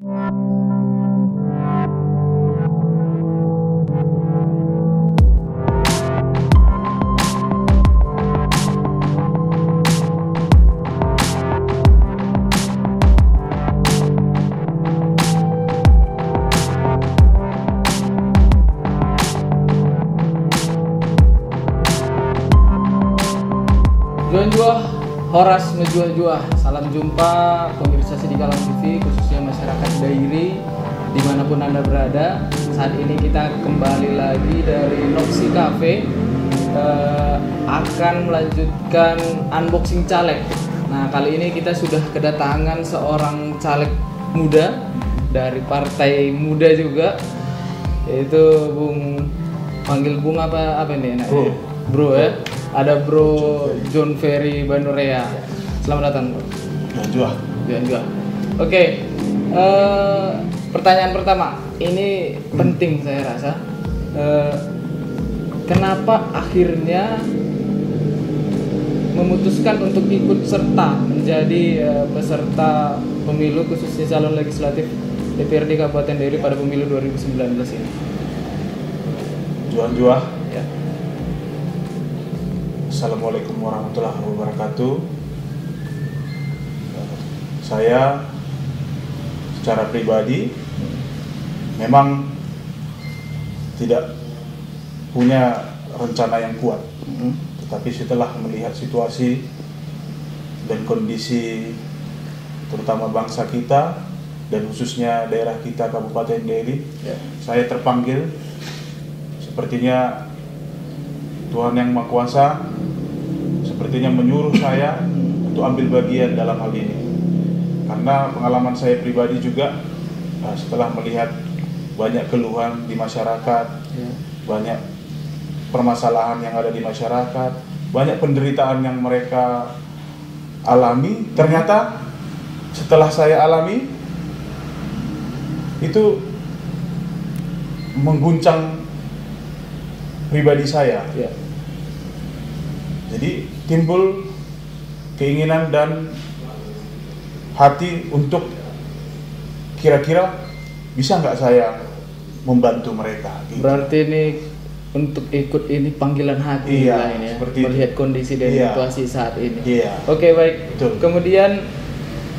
Juan-juah, Horas Menjuah-juah. Salam jumpa pemirsa Sidikalang TV, khususnya masyarakat Dairi dimanapun Anda berada. Saat ini kita kembali lagi dari Noxi Cafe, akan melanjutkan unboxing caleg. Nah, kali ini kita sudah kedatangan seorang caleg muda dari partai muda juga, yaitu panggil Bung apa nih enaknya? Bro ya. Ada Bro John Ferry Banurea. Selamat datang, Bro. Juan-juah. Oke. Pertanyaan pertama, ini penting saya rasa. Kenapa akhirnya memutuskan untuk ikut serta menjadi peserta pemilu khususnya calon legislatif DPRD Kabupaten Dairi pada pemilu 2019 ini? Juan-juah. Ya. Assalamualaikum warahmatullahi wabarakatuh. Saya secara pribadi memang tidak punya rencana yang kuat, tetapi setelah melihat situasi dan kondisi terutama bangsa kita dan khususnya daerah kita Kabupaten Dairi, saya terpanggil. Sepertinya Tuhan Yang Maha Kuasa sepertinya menyuruh saya untuk ambil bagian dalam hal ini, karena pengalaman saya pribadi juga setelah melihat banyak keluhan di masyarakat, banyak permasalahan yang ada di masyarakat, banyak penderitaan yang mereka alami. Ternyata setelah saya alami itu mengguncang pribadi saya. Jadi timbul keinginan dan hati untuk kira-kira bisa nggak saya membantu mereka. Gitu. Berarti ini untuk ikut ini panggilan hati lah ini ya, melihat kondisi dan situasi saat ini. Oke, baik. Betul. Kemudian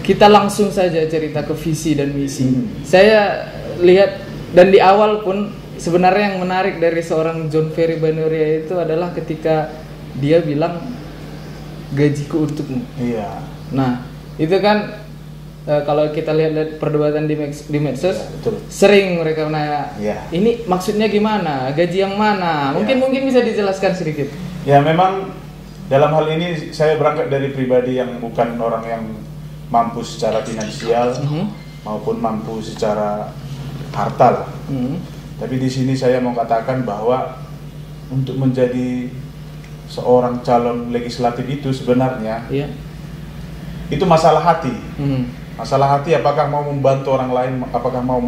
kita langsung saja cerita ke visi dan misi. Saya lihat dan di awal pun sebenarnya yang menarik dari seorang John Ferry Banurea itu adalah ketika dia bilang gajiku untukmu. Nah, itu kan kalau kita lihat perdebatan di medsos, sering mereka nanya, ini maksudnya gimana? Gaji yang mana? Mungkin bisa dijelaskan sedikit. Ya, memang dalam hal ini saya berangkat dari pribadi yang bukan orang yang mampu secara finansial maupun mampu secara harta lah. Tapi di sini saya mau katakan bahwa untuk menjadi seorang calon legislatif itu sebenarnya itu masalah hati. Masalah hati, apakah mau membantu orang lain, apakah mau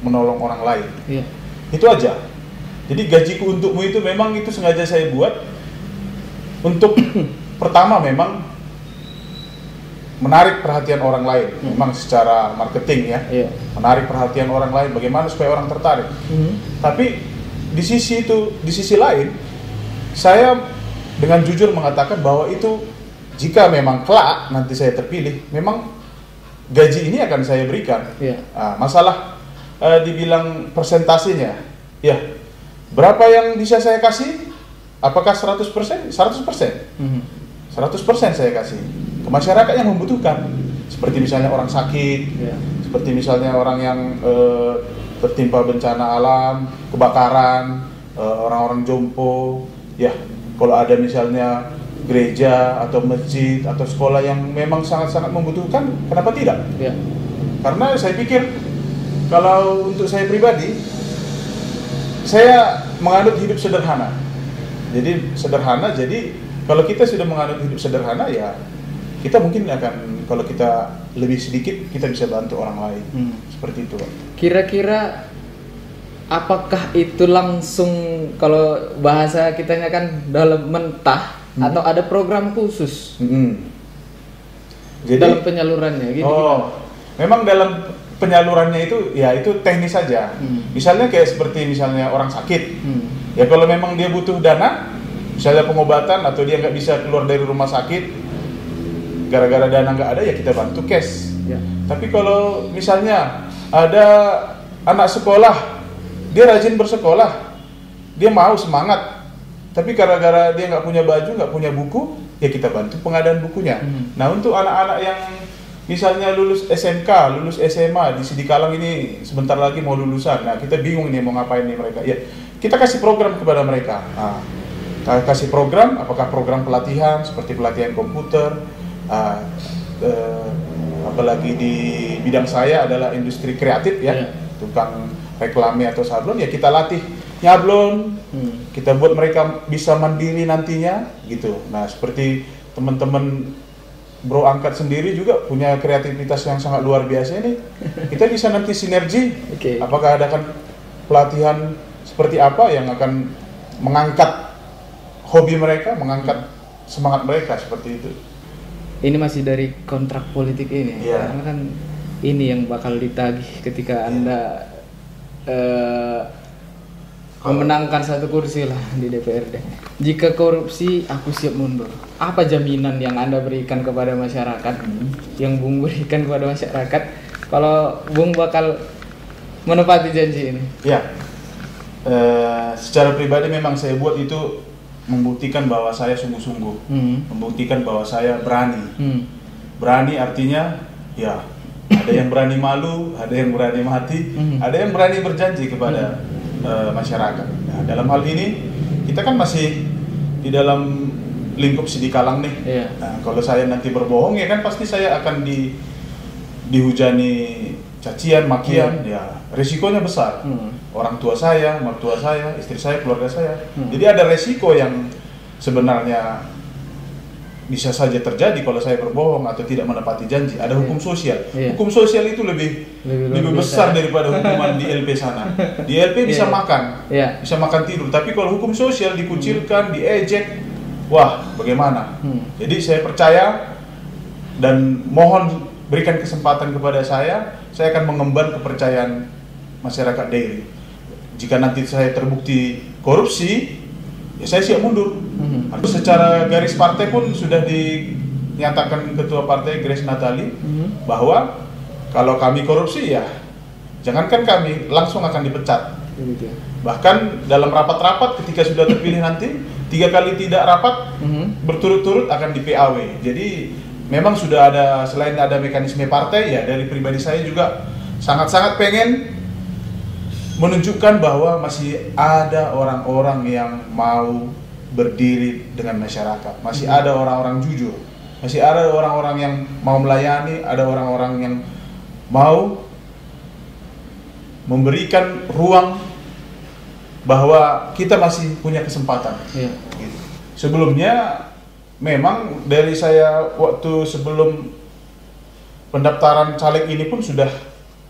menolong orang lain. Itu aja. Jadi gajiku untukmu itu memang itu sengaja saya buat untuk pertama memang menarik perhatian orang lain, memang secara marketing ya, menarik perhatian orang lain, bagaimana supaya orang tertarik. Tapi di sisi lain, saya dengan jujur mengatakan bahwa itu jika memang kelak nanti saya terpilih, memang gaji ini akan saya berikan. Masalah dibilang persentasenya, berapa yang bisa saya kasih? Apakah 100%? 100%. 100% saya kasih ke masyarakat yang membutuhkan, seperti misalnya orang sakit, seperti misalnya orang yang tertimpa bencana alam, kebakaran, orang-orang jompo, kalau ada misalnya gereja atau masjid atau sekolah yang memang sangat-sangat membutuhkan, kenapa tidak? Karena saya pikir kalau untuk saya pribadi, saya menganut hidup sederhana. Jadi sederhana, jadi kalau kita sudah menganut hidup sederhana, ya kita mungkin akan, kalau kita lebih sedikit, kita bisa bantu orang lain. Seperti itu, Pak. Kira-kira apakah itu langsung, kalau bahasa kitanya kan dalam mentah, atau ada program khusus jadi dalam penyalurannya? Gini, memang dalam penyalurannya itu ya itu teknis saja. Misalnya kayak seperti misalnya orang sakit, ya kalau memang dia butuh dana, misalnya pengobatan atau dia nggak bisa keluar dari rumah sakit, gara-gara dana nggak ada ya kita bantu cash. Tapi kalau misalnya ada anak sekolah, dia rajin bersekolah, dia mau semangat, tapi gara-gara dia nggak punya baju, nggak punya buku, ya kita bantu pengadaan bukunya. Nah untuk anak-anak yang misalnya lulus SMK, lulus SMA di Sidikalang ini sebentar lagi mau lulusan, nah kita bingung ini mau ngapain nih mereka. Ya kita kasih program kepada mereka. Nah, kasih program, apakah program pelatihan seperti pelatihan komputer, apalagi di bidang saya adalah industri kreatif ya, tukang reklame atau sablon, ya kita latih nyablon, kita buat mereka bisa mandiri nantinya gitu. Nah seperti teman-teman Bro Angkat sendiri juga punya kreativitas yang sangat luar biasa ini, kita bisa nanti sinergi. Apakah ada kan pelatihan seperti apa yang akan mengangkat hobi mereka, mengangkat semangat mereka seperti itu. Ini masih dari kontrak politik ini, karena kan ini yang bakal ditagih ketika Anda memenangkan satu kursi lah di DPRD. Jika korupsi, aku siap mundur. Apa jaminan yang Anda berikan kepada masyarakat, yang Bung berikan kepada masyarakat, kalau Bung bakal menepati janji ini? Ya, secara pribadi memang saya buat itu membuktikan bahwa saya sungguh-sungguh, membuktikan bahwa saya berani. Berani artinya, ya ada yang berani malu, ada yang berani mati, ada yang berani berjanji kepada masyarakat. Nah, dalam hal ini kita kan masih di dalam lingkup Sidikalang nih. Nah, kalau saya nanti berbohong ya kan pasti saya akan dihujani cacian, makian, ya risikonya besar. Orang tua saya, mertua saya, istri saya, keluarga saya. Jadi ada resiko yang sebenarnya bisa saja terjadi kalau saya berbohong atau tidak menepati janji. Ada hukum sosial. Hukum sosial itu lebih besar daripada hukuman di LP sana. Di LP bisa makan, bisa makan tidur. Tapi kalau hukum sosial dikucilkan, diejek, wah bagaimana? Jadi saya percaya dan mohon berikan kesempatan kepada saya akan mengemban kepercayaan masyarakat Dairi. Jika nanti saya terbukti korupsi, ya saya siap mundur. Secara garis partai pun sudah dinyatakan Ketua Partai Grace Natali bahwa kalau kami korupsi ya jangankan kami, langsung akan dipecat. Bahkan dalam rapat-rapat ketika sudah terpilih nanti 3 kali tidak rapat berturut-turut akan di PAW. Jadi memang sudah ada, selain ada mekanisme partai, ya dari pribadi saya juga sangat-sangat pengen menunjukkan bahwa masih ada orang-orang yang mau berdiri dengan masyarakat, masih ada orang-orang jujur, masih ada orang-orang yang mau melayani, ada orang-orang yang mau memberikan ruang bahwa kita masih punya kesempatan. Gitu. Sebelumnya memang dari saya waktu sebelum pendaftaran caleg ini pun sudah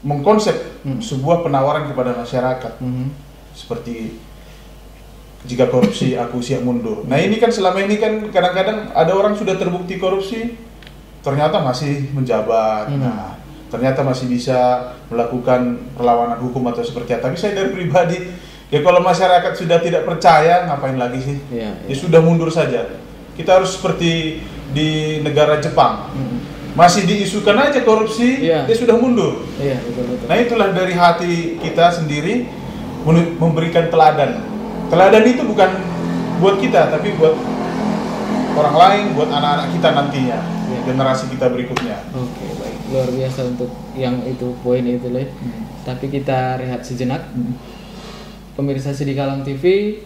mengkonsep sebuah penawaran kepada masyarakat seperti jika korupsi aku siap mundur. Nah ini kan selama ini kan kadang-kadang ada orang sudah terbukti korupsi ternyata masih menjabat, nah ternyata masih bisa melakukan perlawanan hukum atau seperti apa. Tapi saya dari pribadi ya kalau masyarakat sudah tidak percaya ngapain lagi sih? Ya sudah mundur saja. Kita harus seperti di negara Jepang, masih diisukan aja korupsi, dia sudah mundur. Betul. Nah itulah dari hati kita sendiri memberikan teladan. Teladan itu bukan buat kita, tapi buat orang lain, buat anak-anak kita nantinya, generasi kita berikutnya. Oke, baik. Luar biasa untuk yang itu, poin itu lah. Tapi kita rehat sejenak. Pemirsa Sidikalang TV,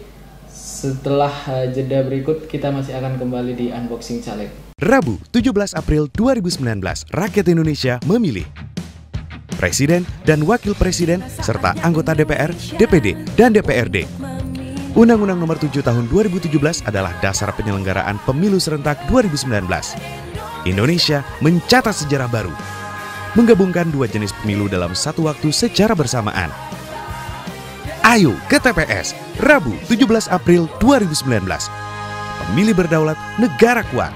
setelah jeda berikut kita masih akan kembali di Unboxing Caleg. Rabu 17 April 2019, rakyat Indonesia memilih Presiden dan Wakil Presiden serta anggota DPR, DPD, dan DPRD. Undang-Undang Nomor 7 Tahun 2017 adalah dasar penyelenggaraan pemilu serentak 2019. Indonesia mencatat sejarah baru, menggabungkan 2 jenis pemilu dalam satu waktu secara bersamaan. Ayo ke TPS, Rabu 17 April 2019. Pemilih berdaulat, negara kuat.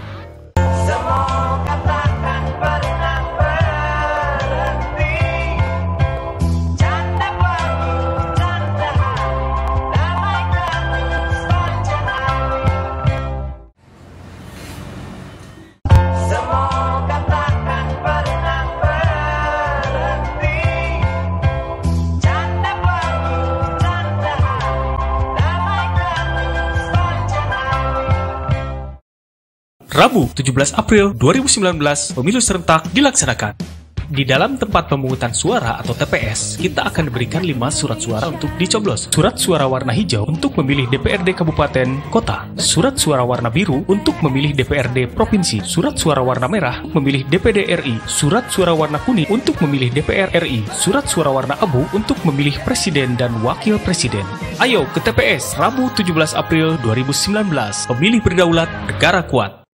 Rabu, 17 April 2019, pemilu serentak dilaksanakan. Di dalam tempat pemungutan suara atau TPS, kita akan diberikan 5 surat suara untuk dicoblos. Surat suara warna hijau untuk memilih DPRD Kabupaten Kota. Surat suara warna biru untuk memilih DPRD Provinsi. Surat suara warna merah memilih DPD RI. Surat suara warna kuning untuk memilih DPR RI. Surat suara warna abu untuk memilih Presiden dan Wakil Presiden. Ayo ke TPS, Rabu 17 April 2019. Pemilih berdaulat, negara kuat.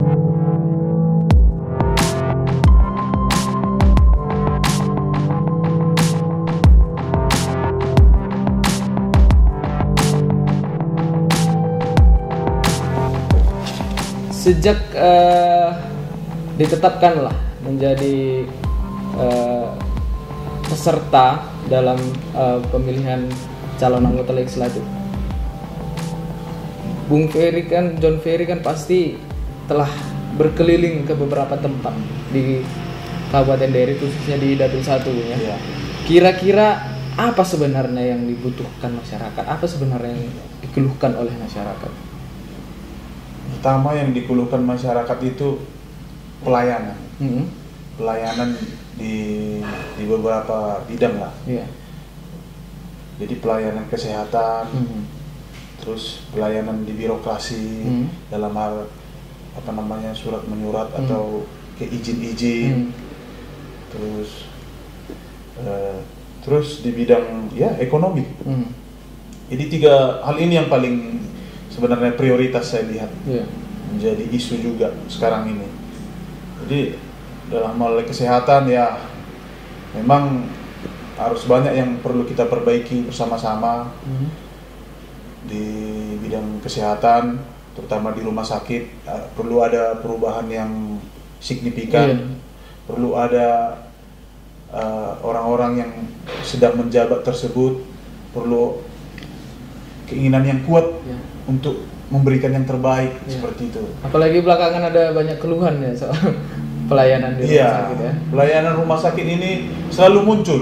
Sejak ditetapkanlah menjadi peserta dalam pemilihan calon anggota legislatif, John Ferry kan pasti telah berkeliling ke beberapa tempat di Kabupaten Dery, khususnya di Dapil 1 ya. Iya. Kira-kira apa sebenarnya yang dibutuhkan masyarakat? Apa sebenarnya yang dikeluhkan oleh masyarakat? Pertama yang dikeluhkan masyarakat itu pelayanan. Pelayanan di beberapa bidang lah. Yeah. Jadi pelayanan kesehatan, terus pelayanan di birokrasi dalam hal surat menyurat atau ke izin-izin, terus di bidang ekonomi. Jadi 3 hal ini yang paling sebenarnya prioritas saya lihat, menjadi isu juga sekarang ini. Jadi dalam hal kesehatan memang harus banyak yang perlu kita perbaiki bersama-sama di bidang kesehatan, terutama di rumah sakit. Perlu ada perubahan yang signifikan, perlu ada orang-orang yang sedang menjabat tersebut perlu keinginan yang kuat untuk memberikan yang terbaik, seperti itu. Apalagi belakangan ada banyak keluhan ya soal pelayanan di rumah sakit ya. Pelayanan rumah sakit ini selalu muncul,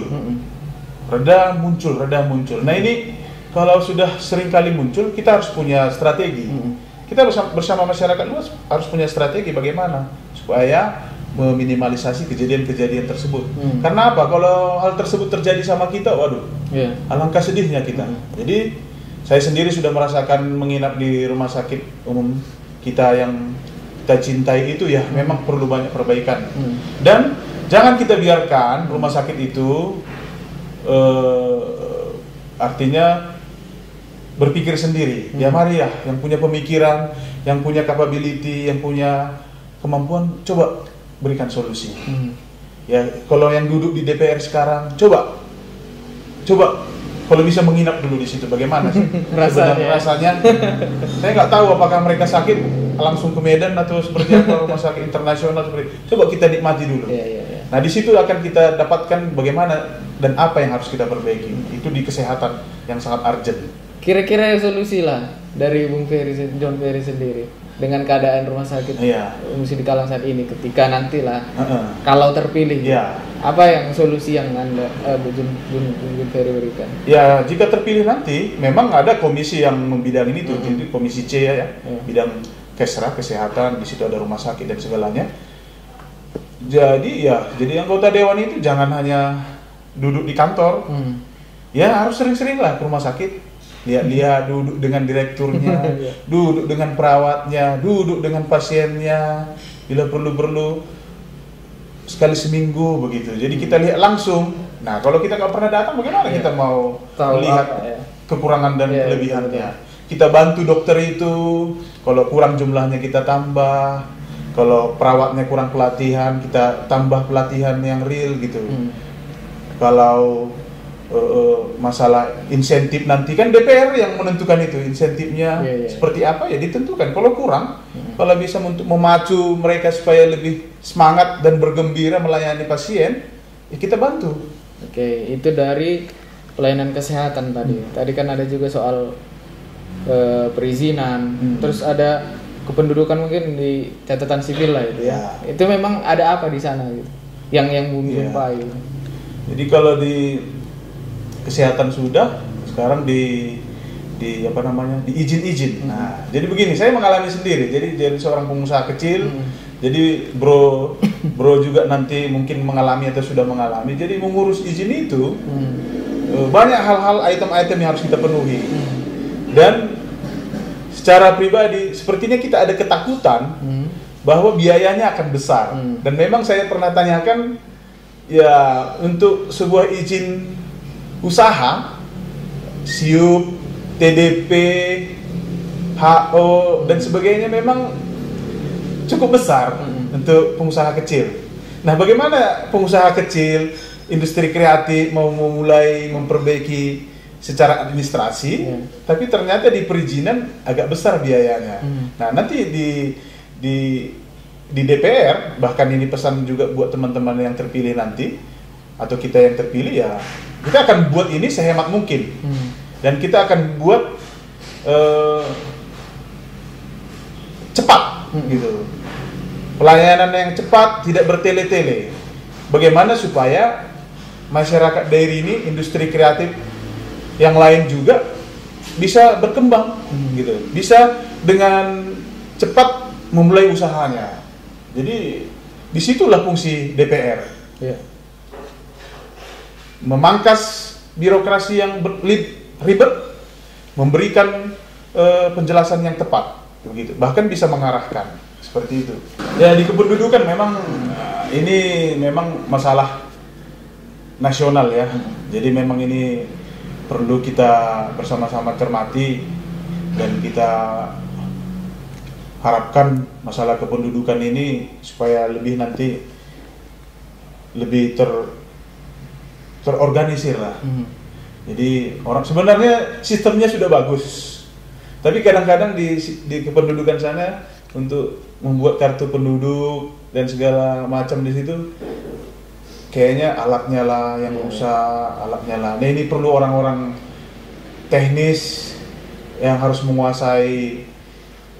reda muncul. Nah ini kalau sudah sering kali muncul, kita harus punya strategi. Kita bersama masyarakat luas harus punya strategi bagaimana supaya meminimalisasi kejadian-kejadian tersebut. Karena apa? Kalau hal tersebut terjadi sama kita, alangkah sedihnya kita. Jadi saya sendiri sudah merasakan menginap di rumah sakit umum kita yang kita cintai itu memang perlu banyak perbaikan. Dan jangan kita biarkan rumah sakit itu artinya berpikir sendiri. Mari yang punya pemikiran, yang punya capability, yang punya kemampuan, coba berikan solusi. Kalau yang duduk di DPR sekarang, coba kalau bisa menginap dulu di situ, bagaimana sih rasanya? Saya nggak tahu apakah mereka sakit langsung ke Medan atau seperti apa, rumah sakit internasional seperti. Coba kita nikmati dulu. Nah di situ akan kita dapatkan bagaimana dan apa yang harus kita perbaiki. Itu di kesehatan yang sangat urgent. Kira-kira solusi lah dari John Ferry sendiri dengan keadaan rumah sakit Musi di Kalang saat ini, ketika nantilah kalau terpilih, apa yang solusi yang Anda John Ferry berikan? Jika terpilih nanti, memang ada komisi yang membidang ini tuh, jadi komisi C bidang Kesra, kesehatan, di situ ada rumah sakit dan segalanya. Jadi anggota dewan itu jangan hanya duduk di kantor, harus sering-sering lah ke rumah sakit. Lihat, duduk dengan direkturnya, duduk dengan perawatnya, duduk dengan pasiennya, bila perlu sekali seminggu begitu. Jadi kita lihat langsung. Nah kalau kita nggak pernah datang, bagaimana kita mau melihat kekurangan dan kelebihannya? Kita bantu dokter itu, kalau kurang jumlahnya kita tambah, kalau perawatnya kurang pelatihan, kita tambah pelatihan yang real gitu. Kalau masalah insentif nanti kan DPR yang menentukan itu insentifnya seperti apa ditentukan. Kalau kurang, kalau bisa untuk memacu mereka supaya lebih semangat dan bergembira melayani pasien, kita bantu. Oke, itu dari pelayanan kesehatan tadi. Tadi kan ada juga soal perizinan, terus ada kependudukan mungkin di catatan sipil lah itu Itu memang ada apa di sana gitu? Yang menjumpai. Jadi kalau di kesehatan sudah, sekarang di di apa namanya, di izin-izin. Nah, jadi begini, saya mengalami sendiri. Jadi seorang pengusaha kecil, jadi bro juga nanti mungkin mengalami atau sudah mengalami. Jadi mengurus izin itu banyak hal-hal, item-item yang harus kita penuhi. Dan secara pribadi, sepertinya kita ada ketakutan bahwa biayanya akan besar. Dan memang saya pernah tanyakan, ya untuk sebuah izin usaha, SIUP, TDP, HO, dan sebagainya memang cukup besar untuk pengusaha kecil. Nah, bagaimana pengusaha kecil, industri kreatif mau memulai memperbaiki secara administrasi, tapi ternyata di perizinan agak besar biayanya. Nah, nanti di DPR, bahkan ini pesan juga buat teman-teman yang terpilih nanti, atau kita yang terpilih, ya kita akan buat ini sehemat mungkin. Dan kita akan buat cepat, gitu. Pelayanan yang cepat, tidak bertele-tele. Bagaimana supaya masyarakat daerah ini, industri kreatif yang lain juga bisa berkembang, gitu. Bisa dengan cepat memulai usahanya. Jadi disitulah fungsi DPR. Memangkas birokrasi yang ribet, memberikan penjelasan yang tepat, begitu. Bahkan bisa mengarahkan seperti itu. Ya, di kependudukan memang ini memang masalah nasional ya. Jadi memang ini perlu kita bersama-sama cermati, dan kita harapkan masalah kependudukan ini supaya lebih nanti lebih terorganisir lah. Jadi orang sebenarnya sistemnya sudah bagus, tapi kadang-kadang di kependudukan sana untuk membuat kartu penduduk dan segala macam di situ kayaknya alatnya lah yang rusak, alatnya lah. Nah, ini perlu orang-orang teknis yang harus menguasai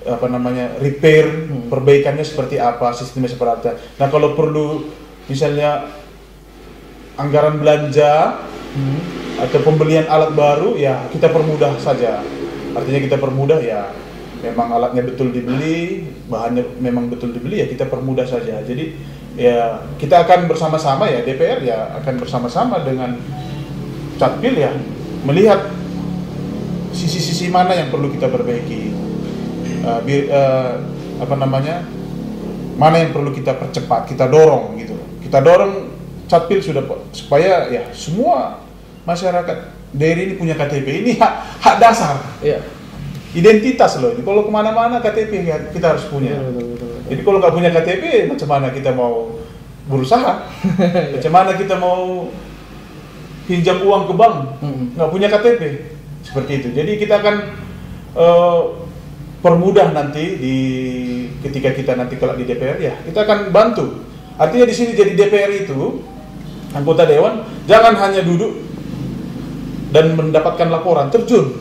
apa namanya, repair, perbaikannya seperti apa, sistemnya seperti apa. Nah, kalau perlu misalnya anggaran belanja atau pembelian alat baru, ya kita permudah saja. Artinya kita permudah, ya memang alatnya betul dibeli, bahannya memang betul dibeli, ya kita permudah saja. Jadi ya kita akan bersama-sama, ya DPR ya akan bersama-sama dengan Catpil ya melihat sisi-sisi mana yang perlu kita perbaiki, apa namanya, mana yang perlu kita percepat, kita dorong gitu. Kita dorong Catpil sudah, supaya ya semua masyarakat daerah ini punya KTP. Ini hak dasar, identitas loh. Ini kalau kemana-mana KTP kita harus punya. Jadi kalau nggak punya KTP, macam mana kita mau berusaha? Macam mana kita mau pinjam uang ke bank? Nggak punya KTP, seperti itu. Jadi kita akan permudah nanti ketika kita nanti kelak di DPR, ya kita akan bantu. Artinya di sini jadi DPR itu, anggota dewan jangan hanya duduk dan mendapatkan laporan, terjun.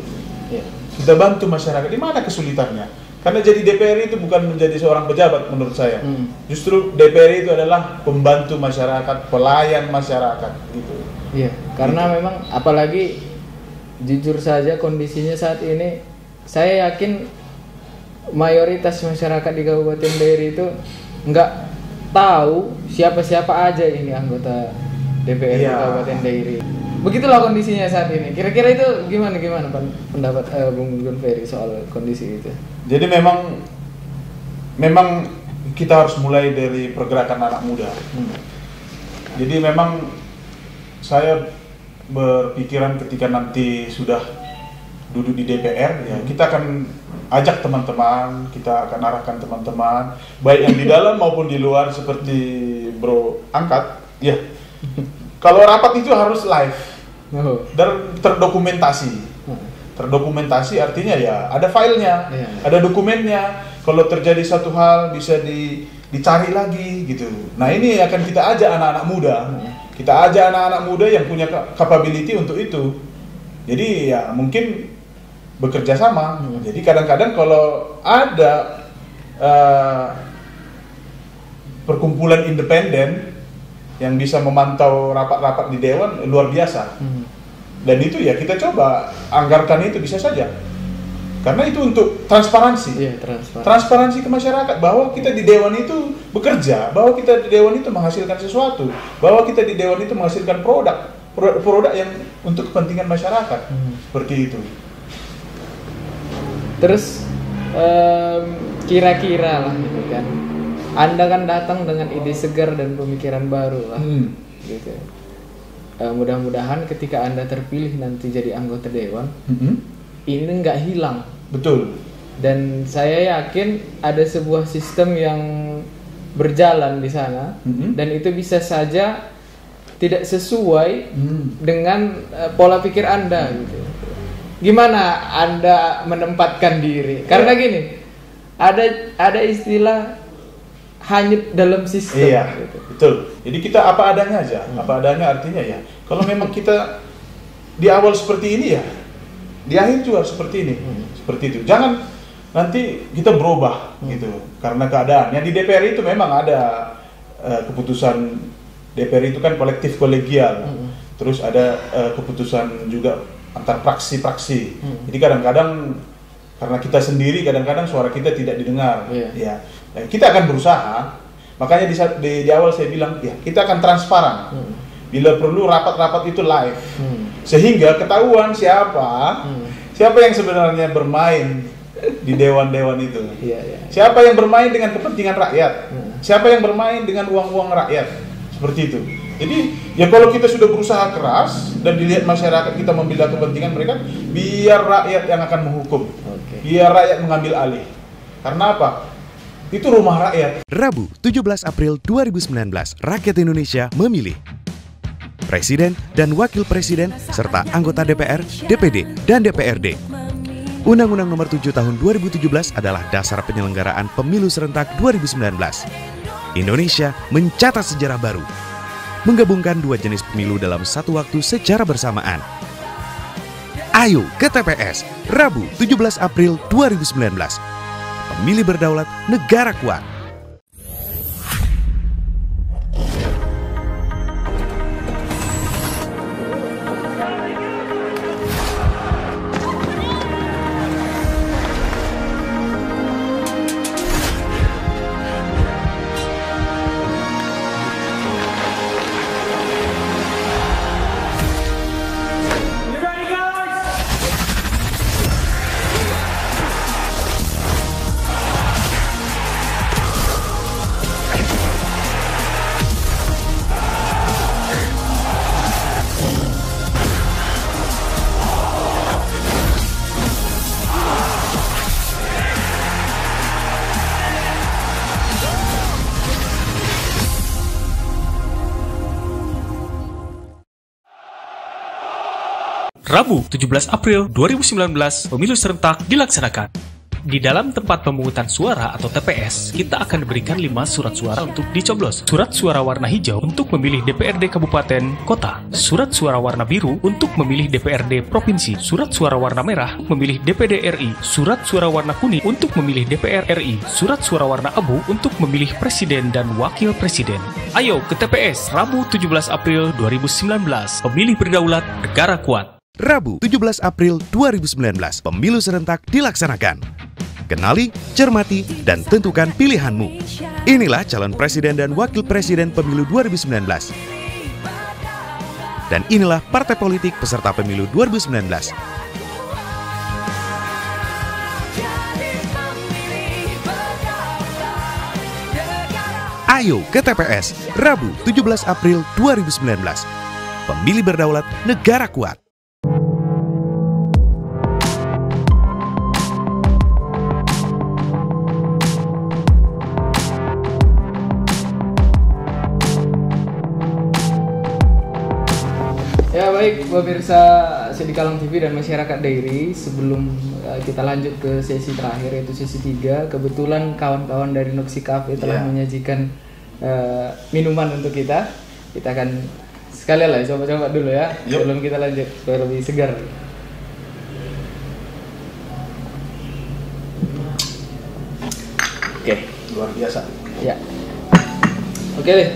Kita bantu masyarakat. Di mana kesulitannya? Karena jadi DPR itu bukan menjadi seorang pejabat menurut saya. Justru DPR itu adalah pembantu masyarakat, pelayan masyarakat gitu. Iya, karena gitu. Memang apalagi jujur saja kondisinya saat ini, saya yakin mayoritas masyarakat di Kabupaten Dairi itu nggak tahu siapa-siapa aja ini anggota DPR di Kabupaten Dairi. Begitulah kondisinya saat ini. Kira-kira itu gimana pendapat Bung John Ferry soal kondisi itu? Jadi memang kita harus mulai dari pergerakan anak muda. Jadi memang saya berpikiran ketika nanti sudah duduk di DPR, ya kita akan ajak teman-teman, kita akan arahkan teman-teman, baik yang di dalam maupun di luar, seperti Bro angkat, ya. Kalau rapat itu harus live dan terdokumentasi. Terdokumentasi artinya ya ada filenya, ada dokumennya. Kalau terjadi satu hal bisa dicari lagi gitu. Nah, ini akan kita ajak anak-anak muda. Kita ajak anak-anak muda yang punya capability untuk itu. Jadi ya mungkin bekerja sama. Jadi kadang-kadang kalau ada perkumpulan independen yang bisa memantau rapat-rapat di dewan, luar biasa. Dan itu ya kita coba anggarkan, itu bisa saja. Karena itu untuk transparansi. Iya, transparansi. Transparansi ke masyarakat bahwa kita di dewan itu bekerja, bahwa kita di dewan itu menghasilkan sesuatu, bahwa kita di dewan itu menghasilkan produk yang untuk kepentingan masyarakat. Seperti itu. Terus kira-kira lah gitu kan, Anda kan datang dengan ide segar dan pemikiran baru lah, gitu. Mudah-mudahan ketika Anda terpilih nanti jadi anggota dewan, ini nggak hilang. Betul. Dan saya yakin ada sebuah sistem yang berjalan di sana, dan itu bisa saja tidak sesuai dengan pola pikir Anda gitu. Gimana Anda menempatkan diri? Karena gini, ada istilah hanyut dalam sistem. Iya, gitu. betul. Jadi kita apa adanya aja. Apa adanya artinya ya, kalau memang kita di awal seperti ini ya, di akhir juga seperti ini. Seperti itu. Jangan nanti kita berubah gitu karena keadaan. Yang di DPR itu memang ada keputusan DPR itu kan kolektif kolegial. Terus ada keputusan juga antar praksi-praksi. Jadi kadang-kadang karena kita sendiri, kadang-kadang suara kita tidak didengar. Ya, kita akan berusaha. Makanya di awal saya bilang, ya kita akan transparan. Bila perlu rapat-rapat itu live, sehingga ketahuan siapa yang sebenarnya bermain di dewan-dewan itu. Siapa yang bermain dengan kepentingan rakyat, siapa yang bermain dengan uang-uang rakyat, seperti itu. Jadi ya kalau kita sudah berusaha keras dan dilihat masyarakat kita membela kepentingan mereka, biar rakyat yang akan menghukum, biar rakyat mengambil alih. Karena apa? Itu rumah rakyat. Rabu 17 April 2019, rakyat Indonesia memilih Presiden dan Wakil Presiden serta anggota DPR, DPD, dan DPRD. Undang-Undang Nomor 7 Tahun 2017 adalah dasar penyelenggaraan pemilu serentak 2019. Indonesia mencatat sejarah baru, menggabungkan dua jenis pemilu dalam satu waktu secara bersamaan. Ayo ke TPS, Rabu 17 April 2019. Pemilih berdaulat, negara kuat. Rabu 17 April 2019, pemilu serentak dilaksanakan. Di dalam tempat pemungutan suara atau TPS, kita akan diberikan 5 surat suara untuk dicoblos. Surat suara warna hijau untuk memilih DPRD Kabupaten Kota. Surat suara warna biru untuk memilih DPRD Provinsi. Surat suara warna merah untuk memilih DPD RI. Surat suara warna kuning untuk memilih DPR RI. Surat suara warna abu untuk memilih Presiden dan Wakil Presiden. Ayo ke TPS, Rabu 17 April 2019. Pemilih berdaulat, negara kuat. Rabu 17 April 2019, pemilu serentak dilaksanakan. Kenali, cermati, dan tentukan pilihanmu. Inilah calon presiden dan wakil presiden pemilu 2019. Dan inilah partai politik peserta pemilu 2019. Ayo ke TPS, Rabu 17 April 2019. Pemilih berdaulat, negara kuat. Ya baik, pemirsa Sedikalang TV dan masyarakat Dairi, sebelum kita lanjut ke sesi terakhir yaitu sesi 3, kebetulan kawan-kawan dari Noxi Cafe telah menyajikan minuman untuk kita. Kita akan sekalian lah coba-coba dulu ya, sebelum kita lanjut supaya lebih segar. Oke, Luar biasa. ya. Oke deh,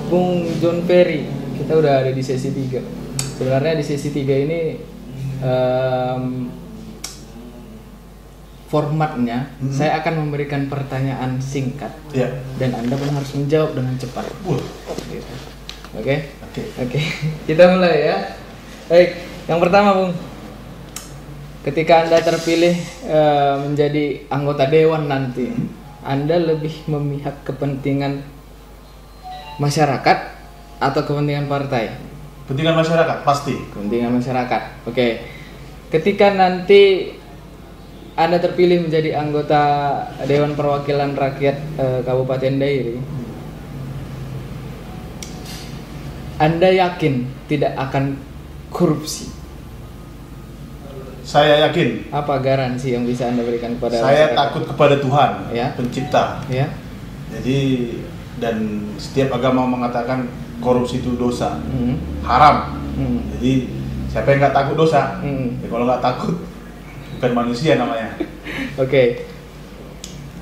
Bung John Ferry, kita udah ada di sesi 3. Sebenarnya di sesi 3 ini formatnya, saya akan memberikan pertanyaan singkat, dan Anda pun harus menjawab dengan cepat. Gitu. Oke. Kita mulai ya. Baik, yang pertama, Bung. Ketika Anda terpilih menjadi anggota dewan nanti, Anda lebih memihak kepentingan masyarakat atau kepentingan partai? Kepentingan masyarakat, pasti. Kepentingan masyarakat. Oke. Ketika nanti Anda terpilih menjadi anggota Dewan Perwakilan Rakyat Kabupaten Dairi, Anda yakin tidak akan korupsi? Saya yakin. Apa garansi yang bisa Anda berikan kepada saya masyarakat? Takut kepada Tuhan, Pencipta. Jadi, dan setiap agama mengatakan korupsi itu dosa, haram. Jadi siapa yang nggak takut dosa? Ya, kalau nggak takut, bukan manusia namanya. Oke.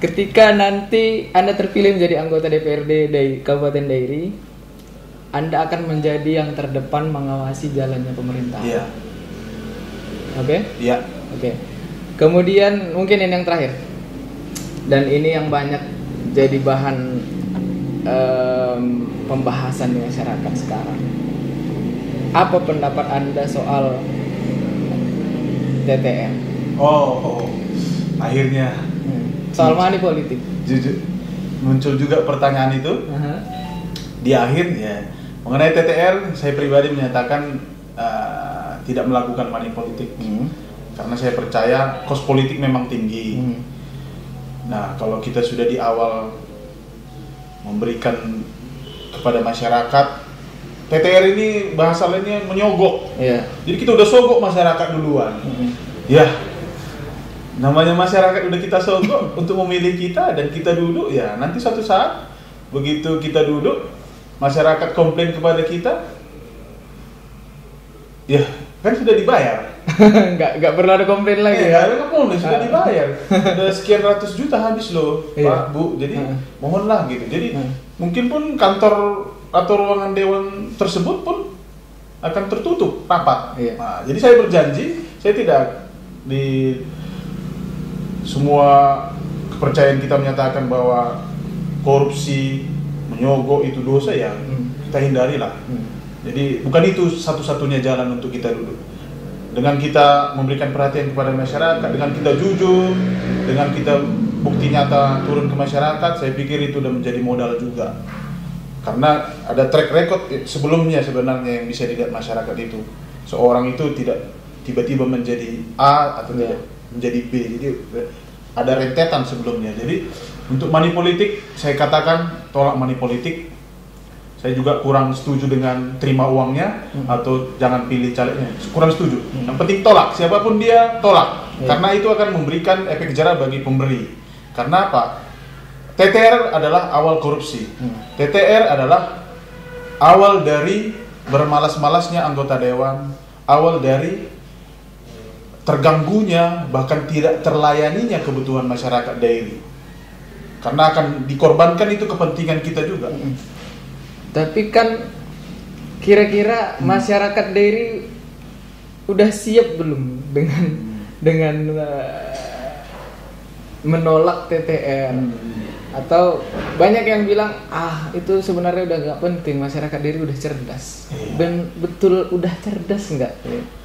Ketika nanti Anda terpilih menjadi anggota DPRD dari Kabupaten Dairi, Anda akan menjadi yang terdepan mengawasi jalannya pemerintahan. Iya. Oke? Iya. Oke. Kemudian mungkin ini yang terakhir, dan ini yang banyak jadi bahan pembahasan di masyarakat sekarang. Apa pendapat Anda soal TTR? Akhirnya soal money politik. Jujur, muncul juga pertanyaan itu. Di akhir ya, mengenai TTR, saya pribadi menyatakan tidak melakukan money politik, karena saya percaya kos politik memang tinggi. Nah, kalau kita sudah di awal memberikan kepada masyarakat, TTR ini bahasa lainnya menyogok. Jadi kita udah sogok masyarakat duluan. Ya, namanya masyarakat udah kita sogok untuk memilih kita dan kita duduk, ya nanti suatu saat begitu kita duduk, masyarakat komplain kepada kita, ya kan sudah dibayar. nggak perlu ada komplain lagi. Nggak perlu, sudah dibayar. Sudah sekian ratus juta habis loh, Pak, Bu. Jadi mohonlah gitu. Jadi mungkin pun kantor atau ruangan dewan tersebut pun akan tertutup rapat. Nah, jadi saya berjanji, saya tidak di semua kepercayaan kita menyatakan bahwa korupsi, menyogok itu dosa, ya kita hindarilah. Jadi bukan itu satu-satunya jalan untuk kita duduk. Dengan kita memberikan perhatian kepada masyarakat, dengan kita jujur, dengan kita bukti nyata turun ke masyarakat, saya pikir itu sudah menjadi modal juga. Karena ada track record sebelumnya sebenarnya yang bisa dilihat masyarakat itu. Seorang itu tidak tiba-tiba menjadi A atau tidak menjadi B. Jadi ada rentetan sebelumnya. Jadi untuk money politik, saya katakan tolak money politik. Saya juga kurang setuju dengan terima uangnya atau jangan pilih calegnya. Kurang setuju. Yang penting tolak, siapapun dia tolak. Karena itu akan memberikan efek jerah bagi pemberi. Karena apa? TTR adalah awal korupsi. TTR adalah awal dari bermalas-malasnya anggota dewan, awal dari terganggunya bahkan tidak terlayaninya kebutuhan masyarakat Dairi. Karena akan dikorbankan itu kepentingan kita juga. Tapi kan kira-kira masyarakat Dairi udah siap belum dengan menolak TTR? Atau banyak yang bilang itu sebenarnya udah gak penting, masyarakat Dairi udah cerdas. Dan betul udah cerdas nggak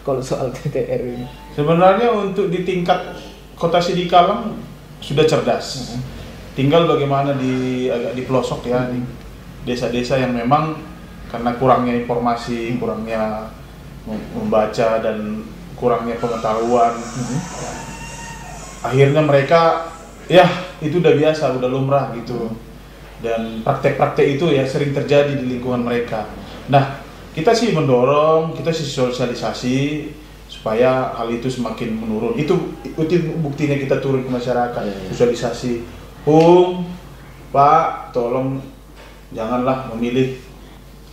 kalau soal TTR ini? Sebenarnya untuk di tingkat Kota Sidikalang sudah cerdas. Tinggal bagaimana agak di pelosok ya, di desa-desa yang memang karena kurangnya informasi, kurangnya membaca dan kurangnya pengetahuan, akhirnya mereka ya itu udah biasa, udah lumrah gitu. Dan praktek-praktek itu ya sering terjadi di lingkungan mereka. Nah, kita sih mendorong, kita sih sosialisasi supaya hal itu semakin menurun. Itu buktinya kita turun ke masyarakat, sosialisasi. Pak, tolong janganlah memilih,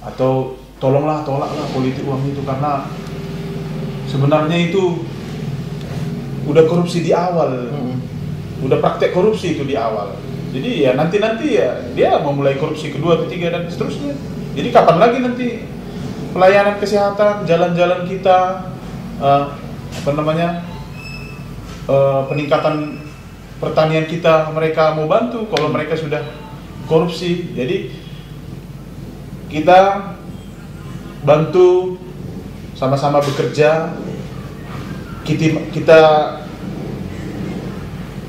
atau tolonglah tolaklah politik uang itu, karena sebenarnya itu udah korupsi di awal, udah praktek korupsi itu di awal. Jadi ya nanti ya dia memulai korupsi kedua, ketiga dan seterusnya. Jadi kapan lagi nanti pelayanan kesehatan, jalan-jalan kita, peningkatan pertanian kita mereka mau bantu kalau mereka sudah korupsi. Jadi kita bantu sama-sama bekerja, kita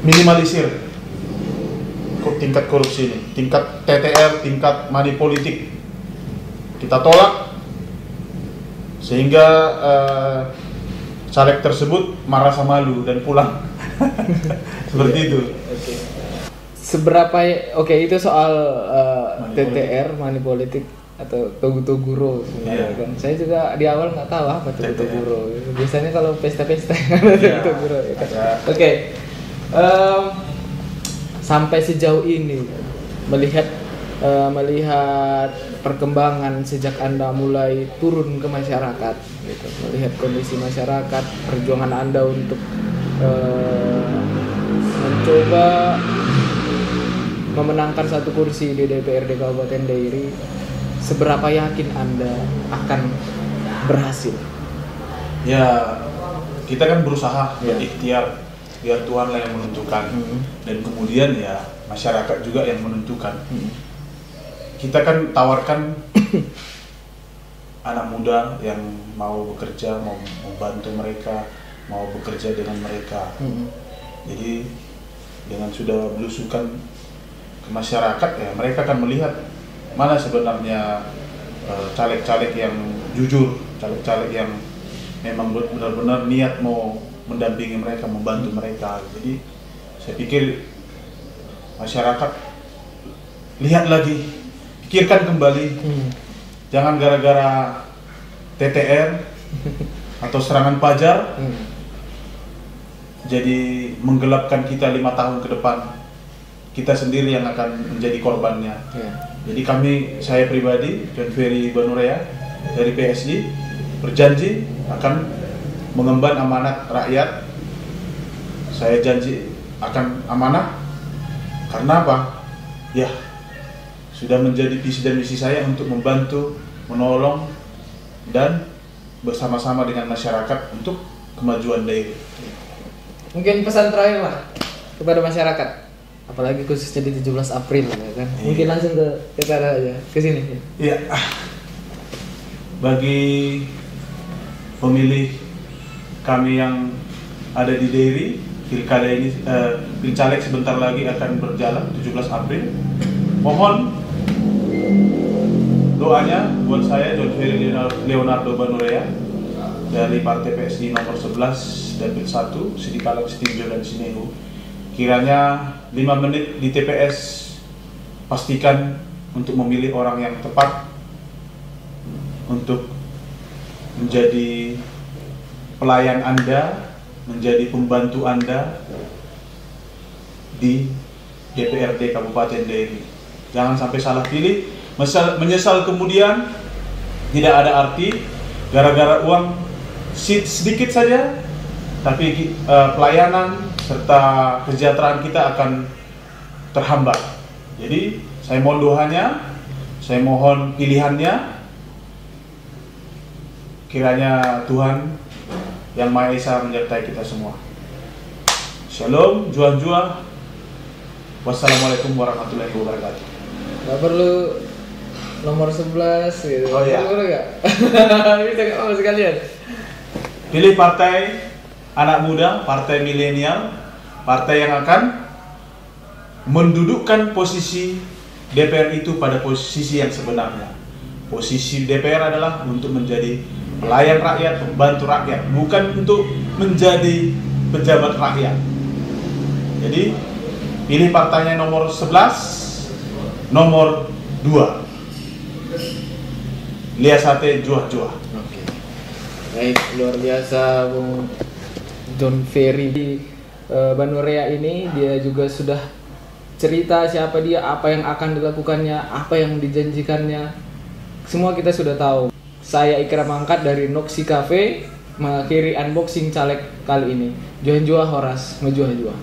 minimalisir tingkat korupsi ini, tingkat TTR, tingkat money politik kita tolak sehingga caleg tersebut merasa malu dan pulang. Seperti itu. Okay. Seberapa itu soal TTR, money politik atau Toguro sebenarnya kan. Saya juga di awal nggak tahu apa Toguro. Biasanya kalau pesta-pesta ada Toguro ya kan. Oke. Sampai sejauh ini melihat perkembangan sejak Anda mulai turun ke masyarakat gitu, melihat kondisi masyarakat, perjuangan Anda untuk mencoba memenangkan satu kursi di DPRD Kabupaten Dairi, seberapa yakin Anda akan berhasil? Ya, kita kan berusaha berikhtiar, biar Tuhan lah yang menentukan, dan kemudian ya masyarakat juga yang menentukan. Kita kan tawarkan anak muda yang mau bekerja, mau membantu mereka, mau bekerja dengan mereka. Jadi dengan sudah belusukan ke masyarakat ya mereka akan melihat mana sebenarnya caleg-caleg yang jujur, caleg-caleg yang memang benar-benar niat mau mendampingi mereka, membantu mereka. Jadi saya pikir masyarakat lihat lagi, pikirkan kembali, jangan gara-gara TTR atau serangan pajar jadi menggelapkan kita 5 tahun ke depan. Kita sendiri yang akan menjadi korbannya. Jadi saya pribadi, John Ferry Banurea dari PSG berjanji akan mengemban amanat rakyat. Saya janji akan amanah. Karena apa? Ya, sudah menjadi visi dan misi saya untuk membantu, menolong, dan bersama-sama dengan masyarakat untuk kemajuan daerah. Mungkin pesan terakhir lah kepada masyarakat, apalagi khususnya di 17 April ya kan. Mungkin langsung ke cara aja, ke sini. Iya. Bagi pemilih kami yang ada di Dairi, pilkada ini, pilcaleg sebentar lagi akan berjalan 17 April. Mohon doanya buat saya, John Ferry Leonardo Banurea dari Partai PSI nomor 11 Dapil 1 Sidikalang, Sitinjau dan Sinehu. Kiranya 5 menit di TPS, pastikan untuk memilih orang yang tepat untuk menjadi pelayan Anda, menjadi pembantu Anda di DPRD Kabupaten Dairi. Jangan sampai salah pilih, menyesal kemudian tidak ada arti gara-gara uang sedikit saja, tapi pelayanan serta kesejahteraan kita akan terhambat. Jadi saya mohon doanya, saya mohon pilihannya, kiranya Tuhan Yang Maha Esa menyertai kita semua. Shalom, juang-juang. Wassalamualaikum warahmatullahi wabarakatuh. Gak perlu nomor 11 gitu. Oh iya. Perlu gak? Bisa gak apa sekalian? Pilih partai anak muda, partai milenial, partai yang akan mendudukkan posisi DPR itu pada posisi yang sebenarnya. Posisi DPR adalah untuk menjadi pelayan rakyat, pembantu rakyat, bukan untuk menjadi pejabat rakyat. Jadi pilih partainya nomor 11, nomor 2. Liasate juah-juah. Oke. Baik, luar biasa Bung John Ferry Banurea ini. Dia juga sudah cerita siapa dia, apa yang akan dilakukannya, apa yang dijanjikannya. Semua kita sudah tahu. Saya Ikram Angkat dari Noxi Cafe mengakhiri unboxing caleg kali ini. Juah-juah Horas, ngejuah-juah.